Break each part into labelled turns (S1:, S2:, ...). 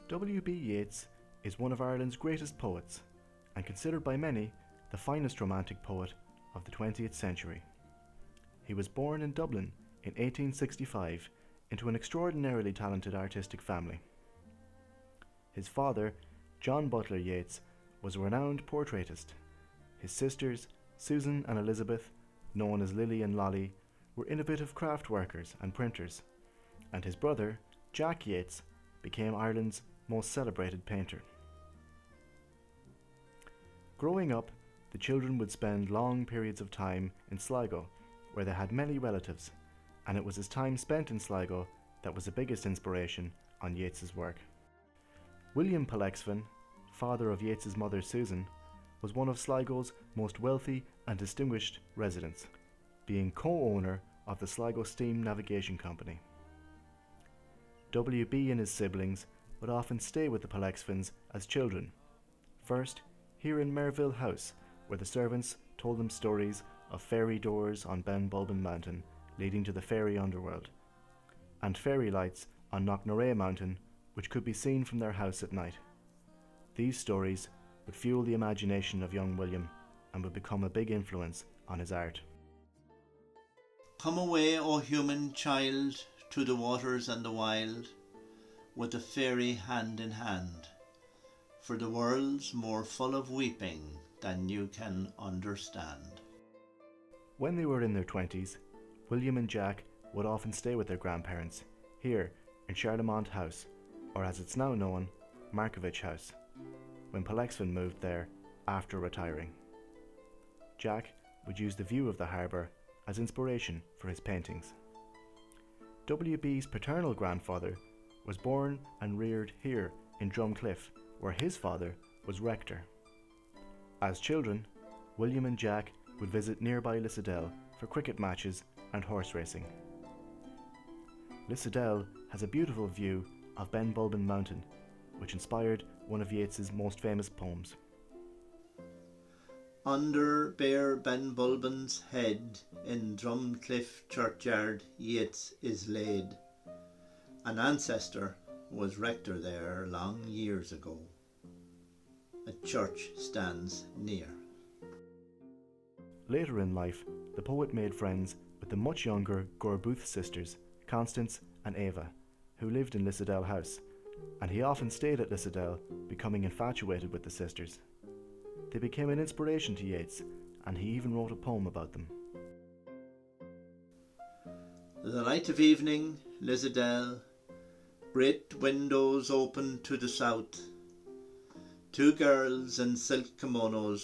S1: W.B. Yeats is one of Ireland's greatest poets and considered by many the finest romantic poet of the 20th century. He was born in Dublin in 1865 into an extraordinarily talented artistic family. His father, John Butler Yeats, was a renowned portraitist. His sisters, Susan and Elizabeth, known as Lily and Lolly, were innovative craft workers and printers, and his brother, Jack Yeats, became Ireland's most celebrated painter. Growing up, the children would spend long periods of time in Sligo, where they had many relatives, and it was his time spent in Sligo that was the biggest inspiration on Yeats's work. William Polexfen, father of Yeats's mother Susan, was one of Sligo's most wealthy and distinguished residents, being co-owner of the Sligo Steam Navigation Company. W.B. and his siblings would often stay with the Polexfens as children. First, here in Merville House, where the servants told them stories of fairy doors on Ben Bulben Mountain leading to the fairy underworld, and fairy lights on Knocknarea Mountain which could be seen from their house at night. These stories would fuel the imagination of young William and would become a big influence on his art.
S2: Come away, O human child, to the waters and the wild, with the fairy hand in hand, for the world's more full of weeping than you can understand.
S1: When they were in their 20s, William and Jack would often stay with their grandparents, here in Charlemont House, or as it's now known, Markovich House, when Polexfen moved there after retiring. Jack would use the view of the harbour as inspiration for his paintings. W.B.'s paternal grandfather was born and reared here in Drumcliff, where his father was rector. As children, William and Jack would visit nearby Lissadell for cricket matches and horse racing. Lissadell has a beautiful view of Ben Bulben Mountain, which inspired one of Yeats's most famous poems.
S2: Under bare Ben Bulben's head in Drumcliff churchyard Yeats is laid. An ancestor was rector there long years ago. A church stands near.
S1: Later in life, the poet made friends with the much younger Gorbooth sisters, Constance and Ava, who lived in Lissadell House, and he often stayed at Lissadell, becoming infatuated with the sisters. They became an inspiration to Yeats, and he even wrote a poem about them.
S2: The light of evening, Lissadell, great windows open to the south, two girls in silk kimonos,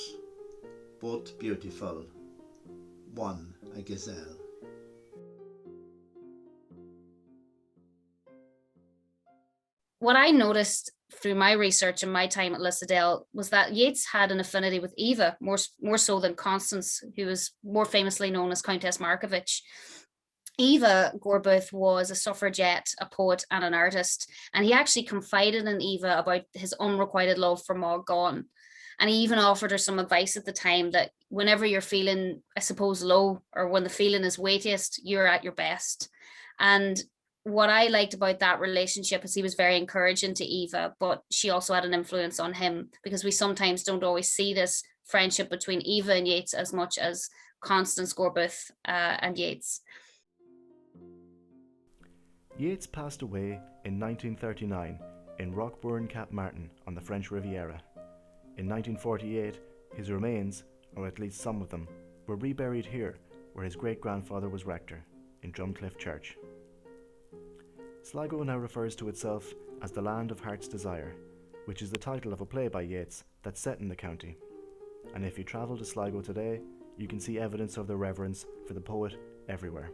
S2: both beautiful, one a gazelle.
S3: What I noticed through my research and my time at Lissadell was that Yeats had an affinity with Eva, more so than Constance, who was more famously known as Countess Markovich. Eva Gorbooth was a suffragette, a poet and an artist, and he actually confided in Eva about his unrequited love for Maud Gonne. And he even offered her some advice at the time that whenever you're feeling, I suppose, low, or when the feeling is weightiest, you're at your best. And what I liked about that relationship is he was very encouraging to Eva, but she also had an influence on him, because we sometimes don't always see this friendship between Eva and Yeats as much as Constance Gorbooth and Yeats.
S1: Yeats passed away in 1939 in Roquebourne Cap Martin on the French Riviera. In 1948, his remains, or at least some of them, were reburied here, where his great-grandfather was rector, in Drumcliff Church. Sligo now refers to itself as the Land of Heart's Desire, which is the title of a play by Yeats that's set in the county. And if you travel to Sligo today, you can see evidence of their reverence for the poet everywhere.